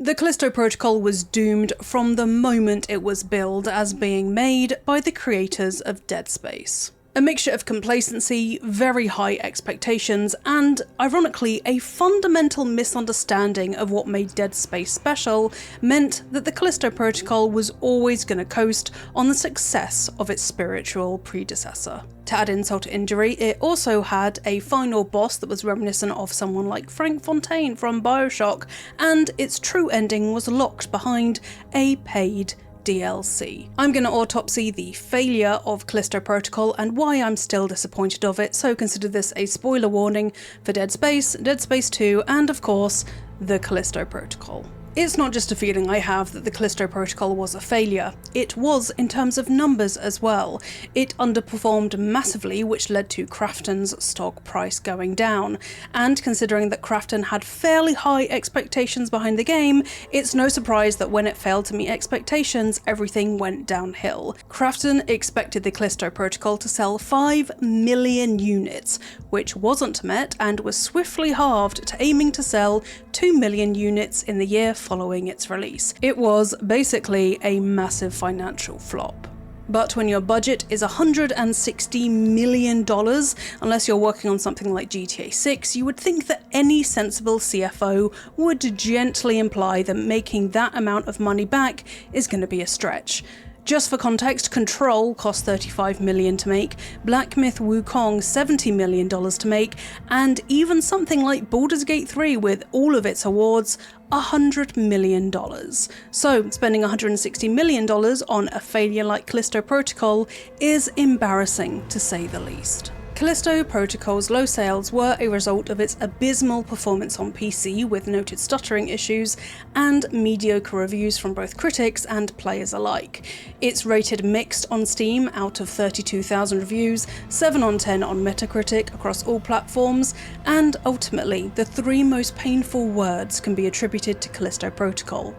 The Callisto Protocol was doomed from the moment it was billed as being made by the creators of Dead Space. A mixture of complacency, very high expectations, and, ironically, a fundamental misunderstanding of what made Dead Space special meant that the Callisto Protocol was always going to coast on the success of its spiritual predecessor. To add insult to injury, it also had a final boss that was reminiscent of someone like Frank Fontaine from BioShock, and its true ending was locked behind a paid DLC. I'm going to autopsy the failure of Callisto Protocol and why I'm still disappointed of it, so consider this a spoiler warning for Dead Space 2, and of course, the Callisto Protocol. It's not just a feeling I have that the Callisto Protocol was a failure, it was in terms of numbers as well. It underperformed massively, which led to Krafton's stock price going down, and considering that Krafton had fairly high expectations behind the game, it's no surprise that when it failed to meet expectations, everything went downhill. Krafton expected the Callisto Protocol to sell 5 million units, which wasn't met and was swiftly halved to aiming to sell 2 million units in the year following its release. It was basically a massive financial flop. But when your budget is $160 million, unless you're working on something like GTA 6, you would think that any sensible CFO would gently imply that making that amount of money back is going to be a stretch. Just for context, Control cost $35 million to make, Black Myth Wukong $70 million to make, and even something like Baldur's Gate 3 with all of its awards, $100 million. So spending $160 million on a failure like Callisto Protocol is embarrassing to say the least. Callisto Protocol's low sales were a result of its abysmal performance on PC with noted stuttering issues and mediocre reviews from both critics and players alike. It's rated mixed on Steam out of 32,000 reviews, 7 on 10 on Metacritic across all platforms, and ultimately the 3 most painful words can be attributed to Callisto Protocol.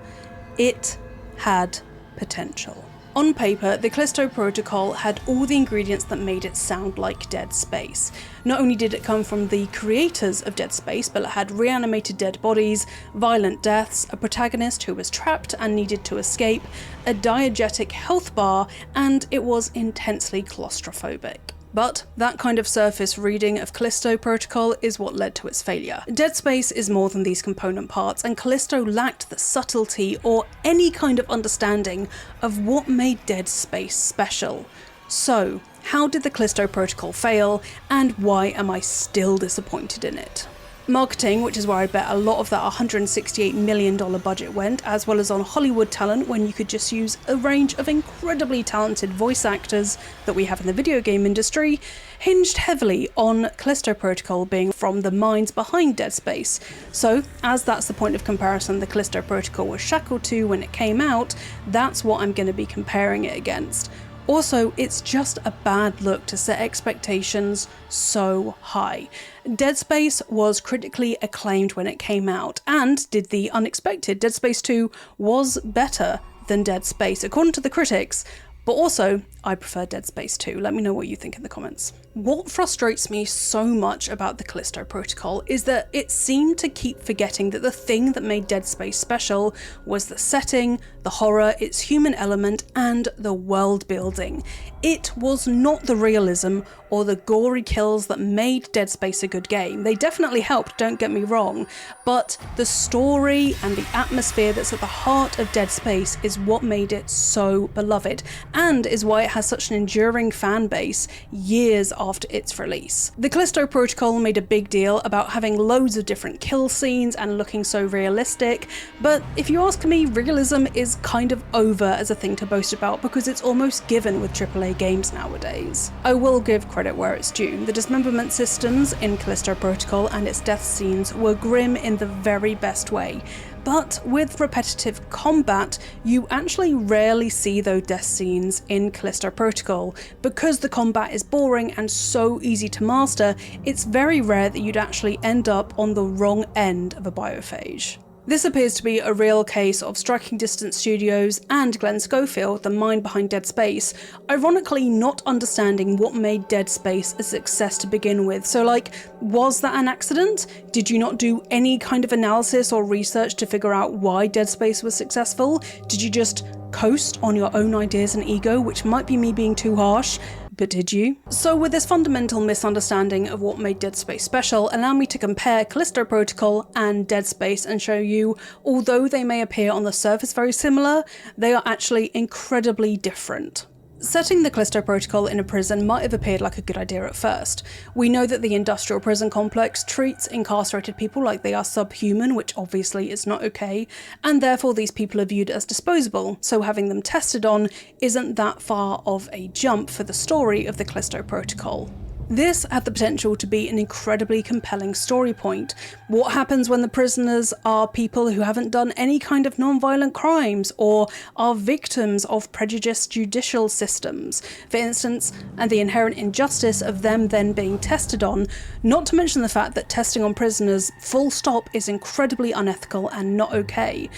It had potential. On paper, the Callisto Protocol had all the ingredients that made it sound like Dead Space. Not only did it come from the creators of Dead Space, but it had reanimated dead bodies, violent deaths, a protagonist who was trapped and needed to escape, a diegetic health bar, and it was intensely claustrophobic. But that kind of surface reading of Callisto Protocol is what led to its failure. Dead Space is more than these component parts, and Callisto lacked the subtlety or any kind of understanding of what made Dead Space special. So, how did the Callisto Protocol fail, and why am I still disappointed in it? Marketing, which is where I bet a lot of that $168 million budget went, as well as on Hollywood talent when you could just use a range of incredibly talented voice actors that we have in the video game industry, hinged heavily on Callisto Protocol being from the minds behind Dead Space. So, as that's the point of comparison the Callisto Protocol was shackled to when it came out, that's what I'm going to be comparing it against. Also, it's just a bad look to set expectations so high. Dead Space was critically acclaimed when it came out, and did the unexpected. Dead Space 2 was better than Dead Space, according to the critics, but also, I prefer Dead Space 2. Let me know what you think in the comments. What frustrates me so much about the Callisto Protocol is that it seemed to keep forgetting that the thing that made Dead Space special was the setting, the horror, its human element, and the world building. It was not the realism or the gory kills that made Dead Space a good game. They definitely helped, don't get me wrong, but the story and the atmosphere that's at the heart of Dead Space is what made it so beloved, and is why it has such an enduring fan base years after its release. The Callisto Protocol made a big deal about having loads of different kill scenes and looking so realistic, but if you ask me, realism is kind of over as a thing to boast about because it's almost given with AAA games nowadays. I will give credit where it's due. The dismemberment systems in Callisto Protocol and its death scenes were grim in the very best way. But with repetitive combat, you actually rarely see those death scenes in Callisto Protocol. Because the combat is boring and so easy to master, it's very rare that you'd actually end up on the wrong end of a biophage. This appears to be a real case of Striking Distance Studios and Glenn Schofield, the mind behind Dead Space, ironically not understanding what made Dead Space a success to begin with. So like, was that an accident? Did you not do any kind of analysis or research to figure out why Dead Space was successful? Did you just coast on your own ideas and ego, which might be me being too harsh? But did you? So with this fundamental misunderstanding of what made Dead Space special, allow me to compare Callisto Protocol and Dead Space and show you, although they may appear on the surface very similar, they are actually incredibly different. Setting the Callisto Protocol in a prison might have appeared like a good idea at first. We know that the industrial prison complex treats incarcerated people like they are subhuman, which obviously is not okay, and therefore these people are viewed as disposable, so having them tested on isn't that far of a jump for the story of the Callisto Protocol. This had the potential to be an incredibly compelling story point. What happens when the prisoners are people who haven't done any kind of non-violent crimes or are victims of prejudiced judicial systems, for instance, and the inherent injustice of them then being tested on, not to mention the fact that testing on prisoners full stop is incredibly unethical and not okay.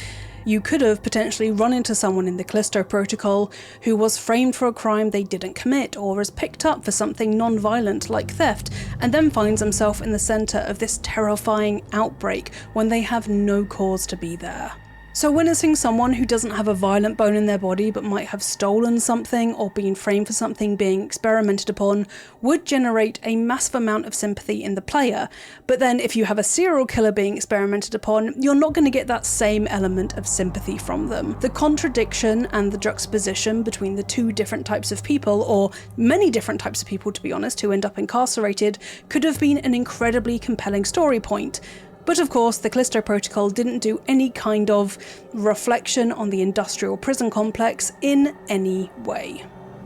You could have potentially run into someone in the Callisto Protocol who was framed for a crime they didn't commit or was picked up for something non-violent like theft, and then finds himself in the centre of this terrifying outbreak when they have no cause to be there. So witnessing someone who doesn't have a violent bone in their body but might have stolen something or been framed for something being experimented upon would generate a massive amount of sympathy in the player, but then if you have a serial killer being experimented upon, you're not going to get that same element of sympathy from them. The contradiction and the juxtaposition between the two different types of people, or many different types of people to be honest, who end up incarcerated, could have been an incredibly compelling story point. But of course, the Callisto Protocol didn't do any kind of reflection on the industrial prison complex in any way.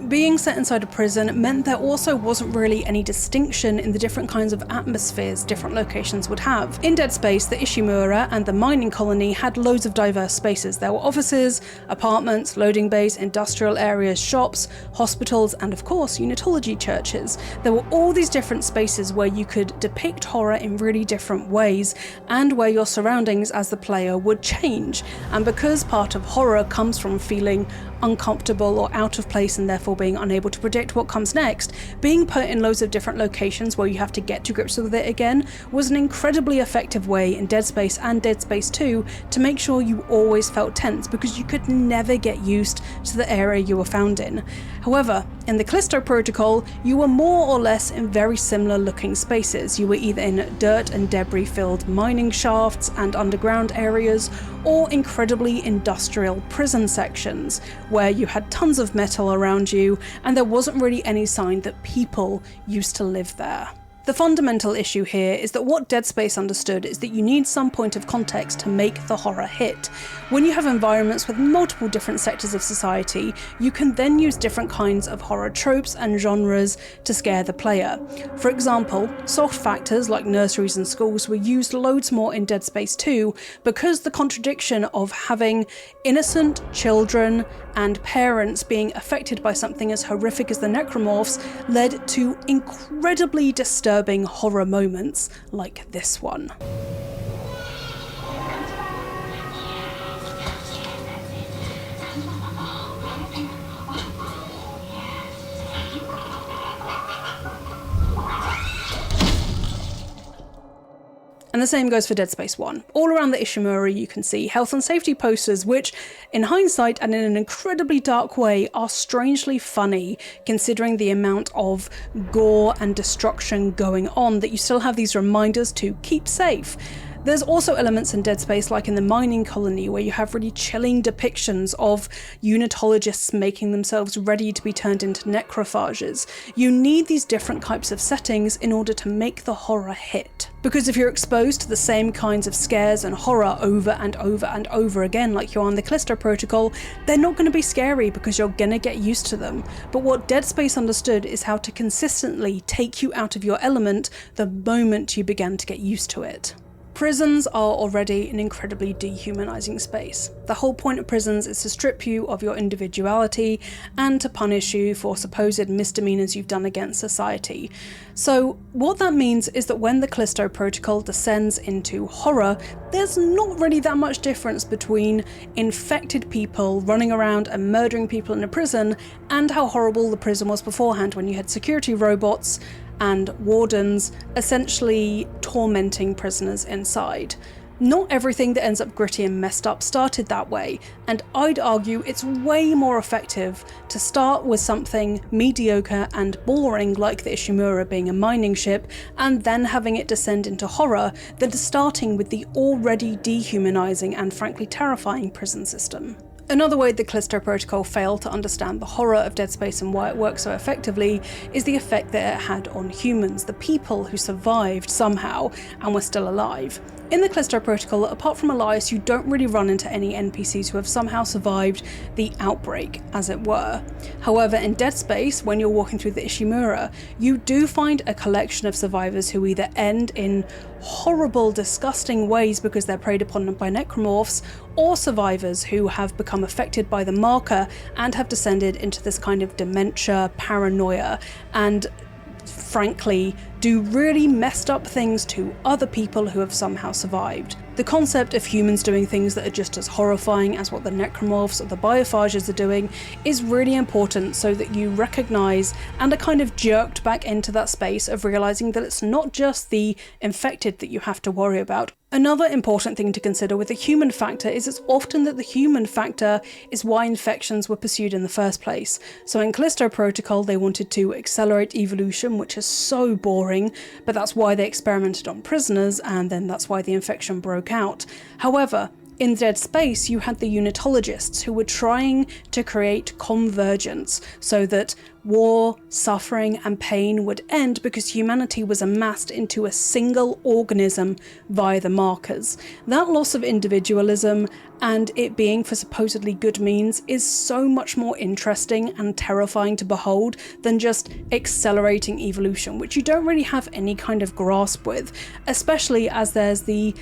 Being set inside a prison meant there also wasn't really any distinction in the different kinds of atmospheres different locations would have. In Dead Space, the Ishimura and the mining colony had loads of diverse spaces. There were offices, apartments, loading bays, industrial areas, shops, hospitals, and of course, unitology churches. There were all these different spaces where you could depict horror in really different ways, and where your surroundings as the player would change. And because part of horror comes from feeling uncomfortable or out of place and therefore being unable to predict what comes next, being put in loads of different locations where you have to get to grips with it again was an incredibly effective way in Dead Space and Dead Space 2 to make sure you always felt tense, because you could never get used to the area you were found in. However, in the Callisto Protocol, you were more or less in very similar looking spaces. You were either in dirt and debris filled mining shafts and underground areas, or incredibly industrial prison sections, where you had tons of metal around you and there wasn't really any sign that people used to live there. The fundamental issue here is that what Dead Space understood is that you need some point of context to make the horror hit. When you have environments with multiple different sectors of society, you can then use different kinds of horror tropes and genres to scare the player. For example, soft factors like nurseries and schools were used loads more in Dead Space 2 because the contradiction of having innocent children and parents being affected by something as horrific as the necromorphs led to incredibly disturbing horror moments like this one. And the same goes for Dead Space 1. All around the Ishimura you can see health and safety posters which, in hindsight and in an incredibly dark way, are strangely funny considering the amount of gore and destruction going on, that you still have these reminders to keep safe. There's also elements in Dead Space, like in the mining colony, where you have really chilling depictions of unitologists making themselves ready to be turned into necrophages. You need these different types of settings in order to make the horror hit. Because if you're exposed to the same kinds of scares and horror over and over and over again, like you are in the Callisto Protocol, they're not going to be scary because you're going to get used to them. But what Dead Space understood is how to consistently take you out of your element the moment you began to get used to it. Prisons are already an incredibly dehumanizing space. The whole point of prisons is to strip you of your individuality and to punish you for supposed misdemeanors you've done against society. So what that means is that when the Callisto Protocol descends into horror, there's not really that much difference between infected people running around and murdering people in a prison and how horrible the prison was beforehand, when you had security robots and wardens essentially tormenting prisoners inside. Not everything that ends up gritty and messed up started that way, and I'd argue it's way more effective to start with something mediocre and boring like the Ishimura being a mining ship, and then having it descend into horror, than starting with the already dehumanizing and frankly terrifying prison system. Another way the Callisto Protocol failed to understand the horror of Dead Space and why it works so effectively is the effect that it had on humans, the people who survived somehow and were still alive. In the Callisto Protocol, apart from Elias, you don't really run into any NPCs who have somehow survived the outbreak, as it were. However, in Dead Space, when you're walking through the Ishimura, you do find a collection of survivors who either end in horrible, disgusting ways because they're preyed upon by necromorphs, or survivors who have become affected by the marker and have descended into this kind of dementia, paranoia, and frankly do really messed up things to other people who have somehow survived. The concept of humans doing things that are just as horrifying as what the necromorphs or the biophages are doing is really important, so that you recognise and are kind of jerked back into that space of realising that it's not just the infected that you have to worry about. Another important thing to consider with the human factor is it's often that the human factor is why infections were pursued in the first place. So in Callisto Protocol they wanted to accelerate evolution, which is so boring, but that's why they experimented on prisoners, and then that's why the infection broke out. However, in Dead Space, you had the unitologists who were trying to create convergence so that war, suffering, and pain would end because humanity was amassed into a single organism via the markers. That loss of individualism and it being for supposedly good means is so much more interesting and terrifying to behold than just accelerating evolution, which you don't really have any kind of grasp with, especially as there's the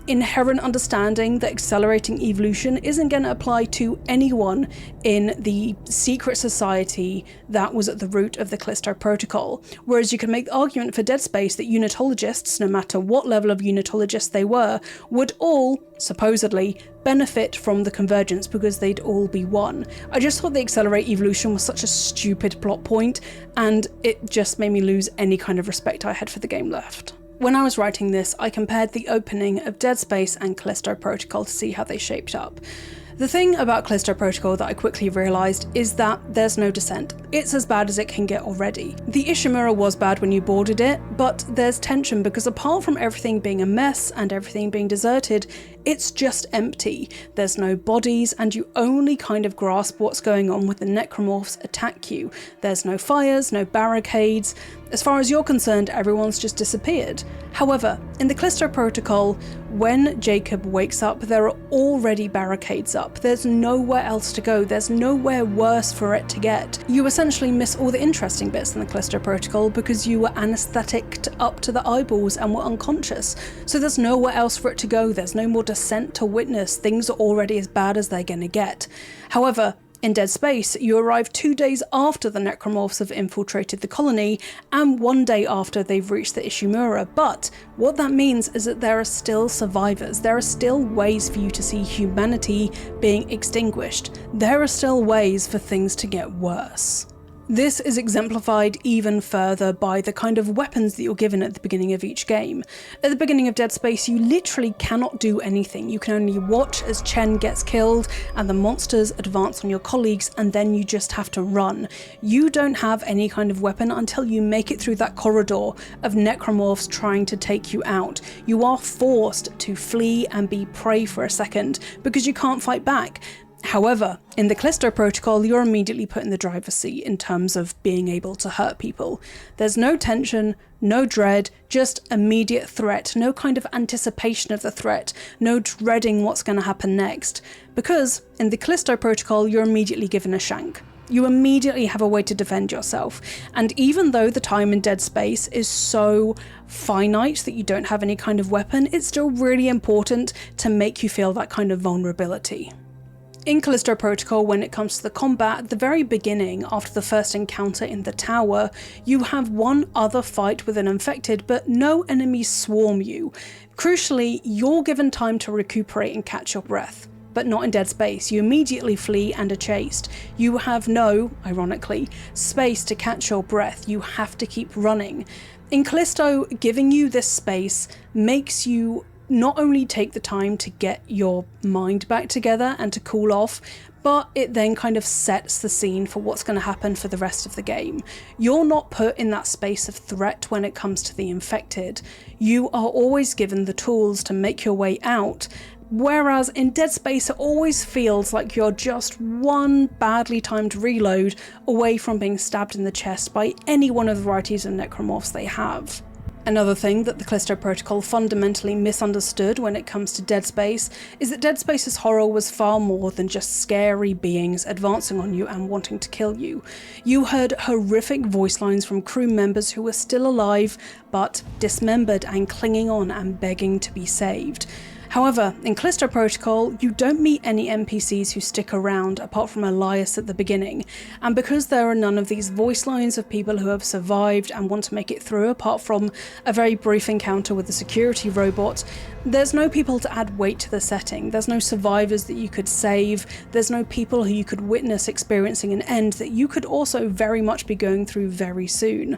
inherent understanding that accelerating evolution isn't going to apply to anyone in the secret society that was at the root of the Callisto Protocol. Whereas you can make the argument for Dead Space that unitologists, no matter what level of unitologists they were, would all, supposedly, benefit from the convergence because they'd all be one. I just thought the accelerate evolution was such a stupid plot point, and it just made me lose any kind of respect I had for the game left. When I was writing this, I compared the opening of Dead Space and Callisto Protocol to see how they shaped up. The thing about Callisto Protocol that I quickly realised is that there's no descent. It's as bad as it can get already. The Ishimura was bad when you boarded it, but there's tension because apart from everything being a mess and everything being deserted, it's just empty. There's no bodies and you only kind of grasp what's going on when the necromorphs attack you. There's no fires, no barricades. As far as you're concerned, everyone's just disappeared. However, in the Callisto Protocol, when Jacob wakes up, there are already barricades up. There's nowhere else to go. There's nowhere worse for it to get. You essentially miss all the interesting bits in the Callisto Protocol because you were anaesthetic up to the eyeballs and were unconscious. So there's nowhere else for it to go. There's no more descent to witness. Things are already as bad as they're going to get. However, in Dead Space, you arrive 2 days after the necromorphs have infiltrated the colony and 1 day after they've reached the Ishimura, but what that means is that there are still survivors. There are still ways for you to see humanity being extinguished. There are still ways for things to get worse. This is exemplified even further by the kind of weapons that you're given at the beginning of each game. At the beginning of Dead Space, you literally cannot do anything. You can only watch as Chen gets killed and the monsters advance on your colleagues, and then you just have to run. You don't have any kind of weapon until you make it through that corridor of necromorphs trying to take you out. You are forced to flee and be prey for a second because you can't fight back. However, in the Callisto Protocol, you're immediately put in the driver's seat in terms of being able to hurt people. There's no tension, no dread, just immediate threat, no kind of anticipation of the threat, no dreading what's going to happen next. Because in the Callisto Protocol, you're immediately given a shank. You immediately have a way to defend yourself, and even though the time in Dead Space is so finite that you don't have any kind of weapon, it's still really important to make you feel that kind of vulnerability. In Callisto Protocol, when it comes to the combat, at the very beginning, after the first encounter in the tower, you have one other fight with an infected, but no enemies swarm you. Crucially, you're given time to recuperate and catch your breath. But not in Dead Space. You immediately flee and are chased. You have no, ironically, space to catch your breath. You have to keep running. In Callisto, giving you this space makes you not only take the time to get your mind back together and to cool off, but it then kind of sets the scene for what's going to happen for the rest of the game. You're not put in that space of threat when it comes to the infected. You are always given the tools to make your way out. Whereas in Dead Space, it always feels like you're just one badly timed reload away from being stabbed in the chest by any one of the varieties of necromorphs they have. Another thing that the Callisto Protocol fundamentally misunderstood when it comes to Dead Space is that Dead Space's horror was far more than just scary beings advancing on you and wanting to kill you. You heard horrific voice lines from crew members who were still alive, but dismembered and clinging on and begging to be saved. However, in Callisto Protocol, you don't meet any NPCs who stick around apart from Elias at the beginning, and because there are none of these voice lines of people who have survived and want to make it through apart from a very brief encounter with the security robot, there's no people to add weight to the setting. There's no survivors that you could save, there's no people who you could witness experiencing an end that you could also very much be going through very soon.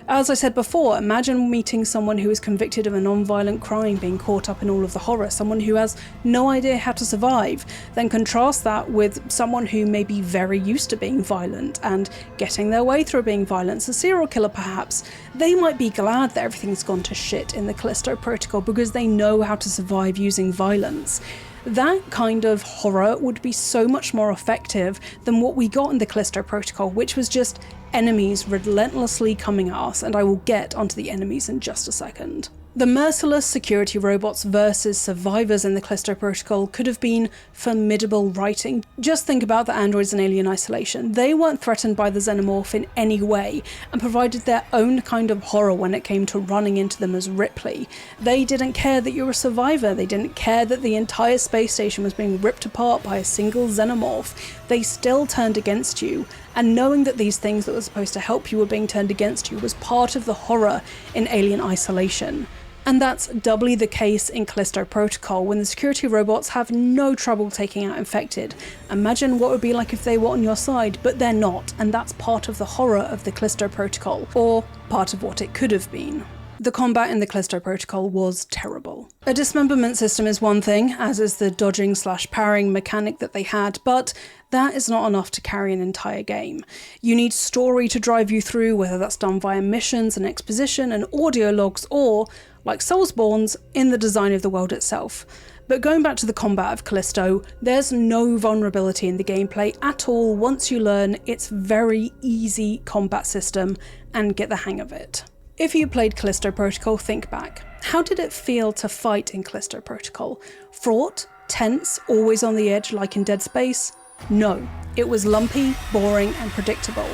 As I said before, imagine meeting someone who is convicted of a non-violent crime being caught up in all of the horror, someone who has no idea how to survive. Then contrast that with someone who may be very used to being violent and getting their way through being violent, a serial killer perhaps. They might be glad that everything's gone to shit in the Callisto Protocol because they know how to survive using violence. That kind of horror would be so much more effective than what we got in the Callisto Protocol, which was just enemies relentlessly coming at us, and I will get onto the enemies in just a second. The merciless security robots versus survivors in the Callisto Protocol could have been formidable writing. Just think about the androids in Alien Isolation. They weren't threatened by the xenomorph in any way and provided their own kind of horror when it came to running into them as Ripley. They didn't care that you were a survivor. They didn't care that the entire space station was being ripped apart by a single xenomorph. They still turned against you, and knowing that these things that were supposed to help you were being turned against you was part of the horror in Alien Isolation. And that's doubly the case in Callisto Protocol, when the security robots have no trouble taking out infected. Imagine what it would be like if they were on your side, but they're not, and that's part of the horror of the Callisto Protocol, or part of what it could have been. The combat in the Callisto Protocol was terrible. A dismemberment system is one thing, as is the dodging/parrying mechanic that they had, but that is not enough to carry an entire game. You need story to drive you through, whether that's done via missions and exposition and audio logs, or, like Soulsborne's, in the design of the world itself. But going back to the combat of Callisto, there's no vulnerability in the gameplay at all once you learn its very easy combat system and get the hang of it. If you played Callisto Protocol, think back. How did it feel to fight in Callisto Protocol? Fraught? Tense? Always on the edge like in Dead Space? No. It was lumpy, boring, and predictable.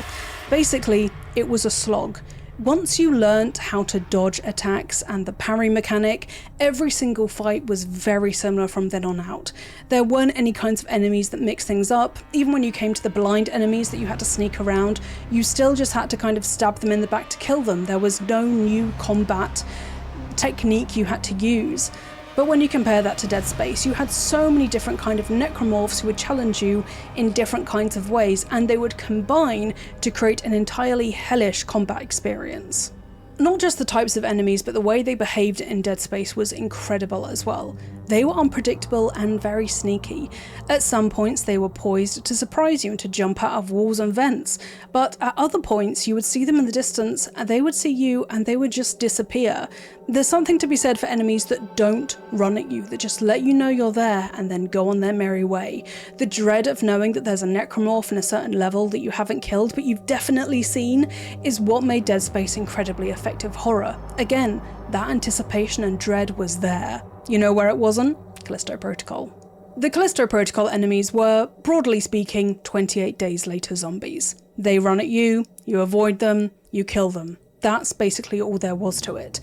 Basically, it was a slog. Once you learnt how to dodge attacks and the parry mechanic, every single fight was very similar from then on out. There weren't any kinds of enemies that mixed things up. Even when you came to the blind enemies that you had to sneak around, you still just had to kind of stab them in the back to kill them. There was no new combat technique you had to use. But when you compare that to Dead Space, you had so many different kind of necromorphs who would challenge you in different kinds of ways, and they would combine to create an entirely hellish combat experience. Not just the types of enemies, but the way they behaved in Dead Space was incredible as well. They were unpredictable and very sneaky. At some points they were poised to surprise you and to jump out of walls and vents, but at other points you would see them in the distance and they would see you and they would just disappear. There's something to be said for enemies that don't run at you, that just let you know you're there and then go on their merry way. The dread of knowing that there's a necromorph in a certain level that you haven't killed but you've definitely seen is what made Dead Space incredibly effective horror. Again, that anticipation and dread was there. You know where it wasn't? Callisto Protocol. The Callisto Protocol enemies were, broadly speaking, 28 days later zombies. They run at you avoid them, you kill them. That's basically all there was to it.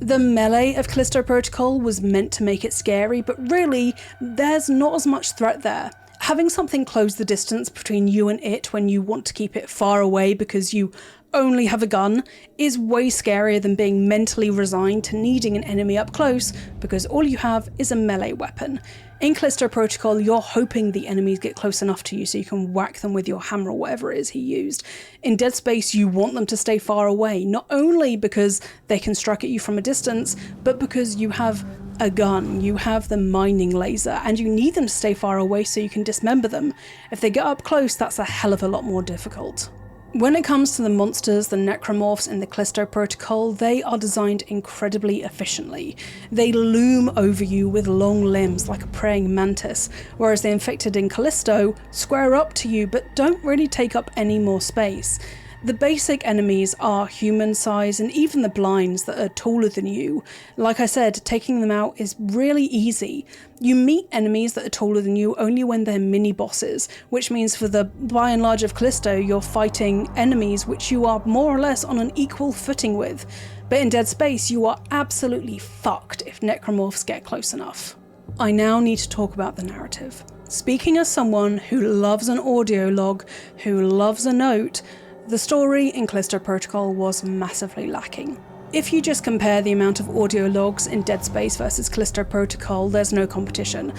The melee of Callisto Protocol was meant to make it scary, but really, there's not as much threat there. Having something close the distance between you and it when you want to keep it far away because you only have a gun is way scarier than being mentally resigned to needing an enemy up close because all you have is a melee weapon. In Callisto Protocol, you're hoping the enemies get close enough to you so you can whack them with your hammer or whatever it is he used. In Dead Space, you want them to stay far away, not only because they can strike at you from a distance, but because you have a gun, you have the mining laser, and you need them to stay far away so you can dismember them. If they get up close, that's a hell of a lot more difficult. When it comes to the monsters, the necromorphs in the Callisto Protocol, they are designed incredibly efficiently. They loom over you with long limbs like a praying mantis, whereas the infected in Callisto square up to you but don't really take up any more space. The basic enemies are human size, and even the blinds that are taller than you. Like I said, taking them out is really easy. You meet enemies that are taller than you only when they're mini-bosses, which means for the by and large of Callisto, you're fighting enemies which you are more or less on an equal footing with. But in Dead Space, you are absolutely fucked if necromorphs get close enough. I now need to talk about the narrative. Speaking as someone who loves an audio log, who loves a note, the story in Callisto Protocol was massively lacking. If you just compare the amount of audio logs in Dead Space versus Callisto Protocol, there's no competition.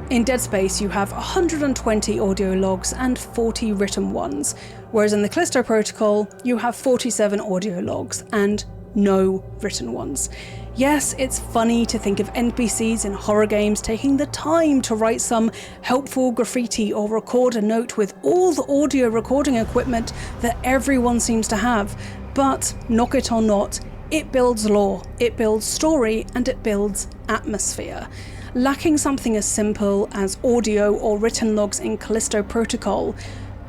In Dead Space, you have 120 audio logs and 40 written ones, whereas in the Callisto Protocol, you have 47 audio logs and no written ones. Yes, it's funny to think of NPCs in horror games taking the time to write some helpful graffiti or record a note with all the audio recording equipment that everyone seems to have, but knock it or not, it builds lore, it builds story, and it builds atmosphere. Lacking something as simple as audio or written logs in Callisto Protocol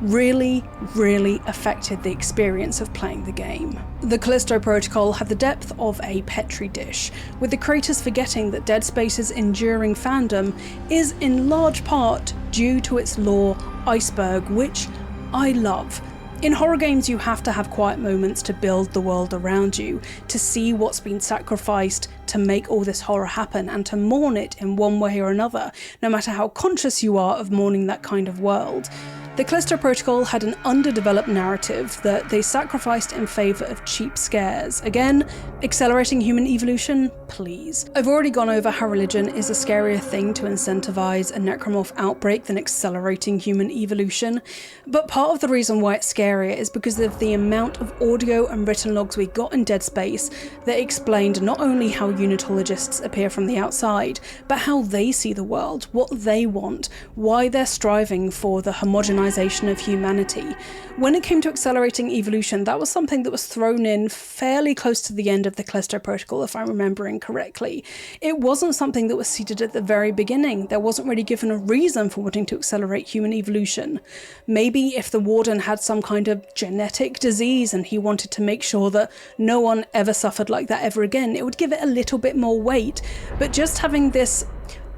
really affected the experience of playing the game. The Callisto Protocol had the depth of a petri dish, with the creators forgetting that Dead Space's enduring fandom is in large part due to its lore iceberg, which I love. In horror games, you have to have quiet moments to build the world around you, to see what's been sacrificed to make all this horror happen, and to mourn it in one way or another, no matter how conscious you are of mourning that kind of world. The Callisto Protocol had an underdeveloped narrative that they sacrificed in favour of cheap scares. Again, accelerating human evolution? Please. I've already gone over how religion is a scarier thing to incentivise a necromorph outbreak than accelerating human evolution, but part of the reason why it's scarier is because of the amount of audio and written logs we got in Dead Space that explained not only how unitologists appear from the outside, but how they see the world, what they want, why they're striving for the homogenization of humanity. When it came to accelerating evolution, that was something that was thrown in fairly close to the end of the Callisto Protocol, if I'm remembering correctly. It wasn't something that was seated at the very beginning. There wasn't really given a reason for wanting to accelerate human evolution. Maybe if the warden had some kind of genetic disease and he wanted to make sure that no one ever suffered like that ever again, it would give it a little bit more weight. But just having this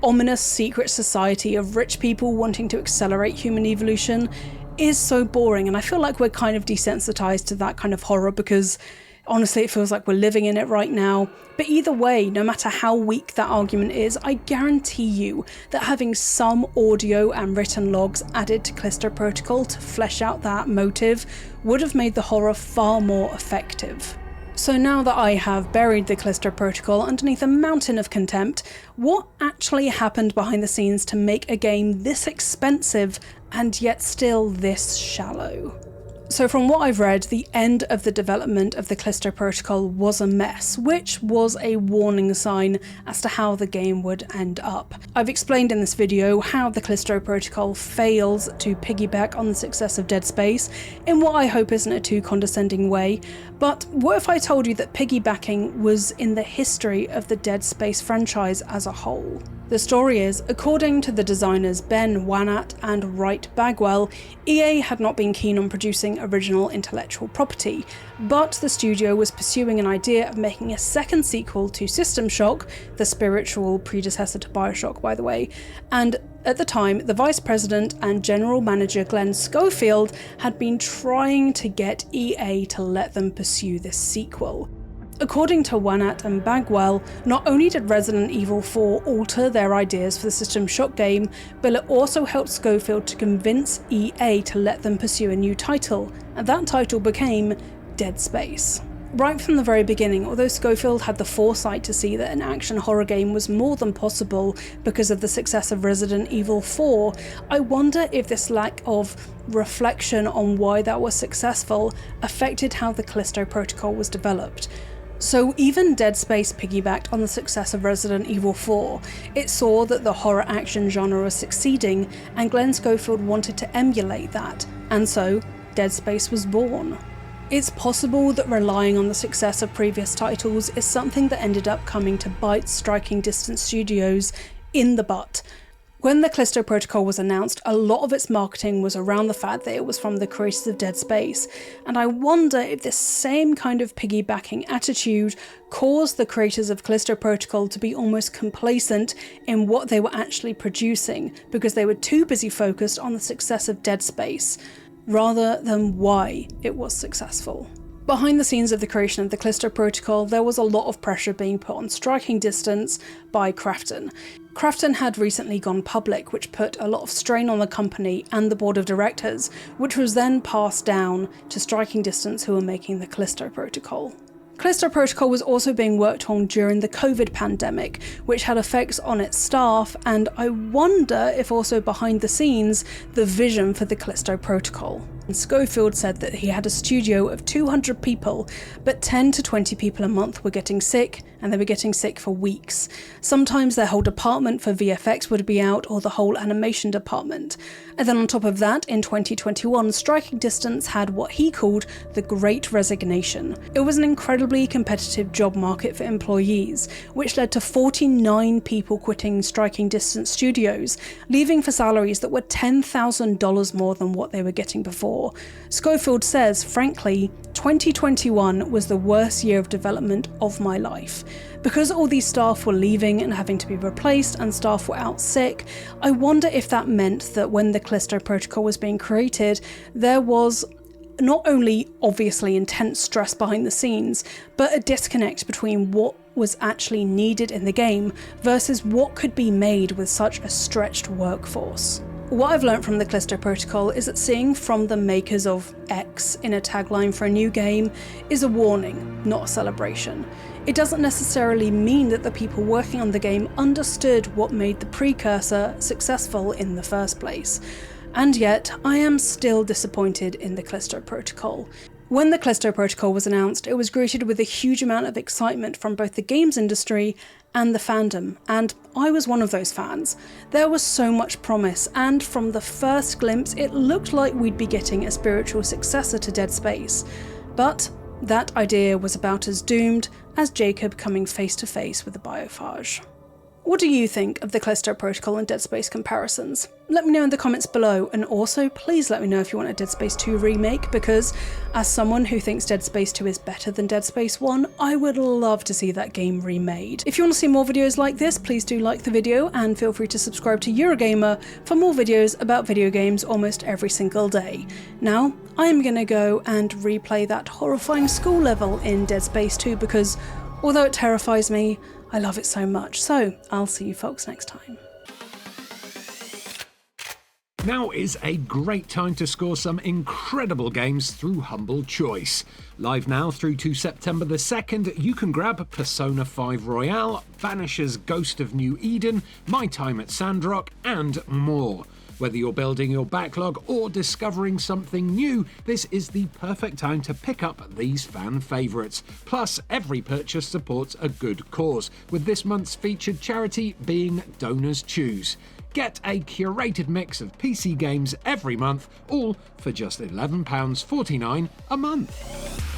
ominous secret society of rich people wanting to accelerate human evolution is so boring, and I feel like we're kind of desensitized to that kind of horror because honestly it feels like we're living in it right now. But either way, no matter how weak that argument is, I guarantee you that having some audio and written logs added to Callisto Protocol to flesh out that motive would have made the horror far more effective. So now that I have buried the Callisto Protocol underneath a mountain of contempt, what actually happened behind the scenes to make a game this expensive and yet still this shallow? So from what I've read, the end of the development of the Callisto Protocol was a mess, which was a warning sign as to how the game would end up. I've explained in this video how the Callisto Protocol fails to piggyback on the success of Dead Space in what I hope isn't a too condescending way, but what if I told you that piggybacking was in the history of the Dead Space franchise as a whole? The story is, according to the designers Ben Wannat and Wright Bagwell, EA had not been keen on producing original intellectual property, but the studio was pursuing an idea of making a second sequel to System Shock, the spiritual predecessor to BioShock by the way, and at the time, the vice president and general manager Glenn Schofield had been trying to get EA to let them pursue this sequel. According to Wannat and Bagwell, not only did Resident Evil 4 alter their ideas for the System Shock game, but it also helped Schofield to convince EA to let them pursue a new title, and that title became Dead Space. Right from the very beginning, although Schofield had the foresight to see that an action horror game was more than possible because of the success of Resident Evil 4, I wonder if this lack of reflection on why that was successful affected how the Callisto Protocol was developed. So even Dead Space piggybacked on the success of Resident Evil 4. It saw that the horror action genre was succeeding, and Glenn Schofield wanted to emulate that, and so Dead Space was born. It's possible that relying on the success of previous titles is something that ended up coming to bite Striking Distance Studios in the butt. When the Callisto Protocol was announced, a lot of its marketing was around the fact that it was from the creators of Dead Space, and I wonder if this same kind of piggybacking attitude caused the creators of Callisto Protocol to be almost complacent in what they were actually producing, because they were too busy focused on the success of Dead Space, rather than why it was successful. Behind the scenes of the creation of the Callisto Protocol, there was a lot of pressure being put on Striking Distance by Krafton. Krafton had recently gone public, which put a lot of strain on the company and the board of directors, which was then passed down to Striking Distance, who were making the Callisto Protocol. Callisto Protocol was also being worked on during the COVID pandemic, which had effects on its staff, and I wonder if also behind the scenes, the vision for the Callisto Protocol. Schofield said that he had a studio of 200 people, but 10 to 20 people a month were getting sick, and they were getting sick for weeks. Sometimes their whole department for VFX would be out, or the whole animation department. And then on top of that, in 2021, Striking Distance had what he called the Great Resignation. It was an incredibly competitive job market for employees, which led to 49 people quitting Striking Distance Studios, leaving for salaries that were $10,000 more than what they were getting before. Schofield says, frankly, 2021 was the worst year of development of my life. Because all these staff were leaving and having to be replaced and staff were out sick, I wonder if that meant that when the Callisto Protocol was being created, there was not only obviously intense stress behind the scenes, but a disconnect between what was actually needed in the game versus what could be made with such a stretched workforce. What I've learned from the Callisto Protocol is that seeing from the makers of X in a tagline for a new game is a warning, not a celebration. It doesn't necessarily mean that the people working on the game understood what made the precursor successful in the first place. And yet, I am still disappointed in the Callisto Protocol. When the Callisto Protocol was announced, it was greeted with a huge amount of excitement from both the games industry and the fandom, and I was one of those fans. There was so much promise, and from the first glimpse, it looked like we'd be getting a spiritual successor to Dead Space. But that idea was about as doomed as Jacob coming face to face with the biophage. What do you think of the Callisto Protocol and Dead Space comparisons? Let me know in the comments below, and also please let me know if you want a Dead Space 2 remake, because as someone who thinks Dead Space 2 is better than Dead Space 1, I would love to see that game remade. If you want to see more videos like this, please do like the video and feel free to subscribe to Eurogamer for more videos about video games almost every single day. Now, I am gonna go and replay that horrifying school level in Dead Space 2 because although it terrifies me, I love it so much. So, I'll see you folks next time. Now is a great time to score some incredible games through Humble Choice. Live now through to September the 2nd, you can grab Persona 5 Royale, Vanisher's Ghost of New Eden, My Time at Sandrock, and more. Whether you're building your backlog or discovering something new, this is the perfect time to pick up these fan favourites. Plus, every purchase supports a good cause, with this month's featured charity being Donors Choose. Get a curated mix of PC games every month, all for just £11.49 a month.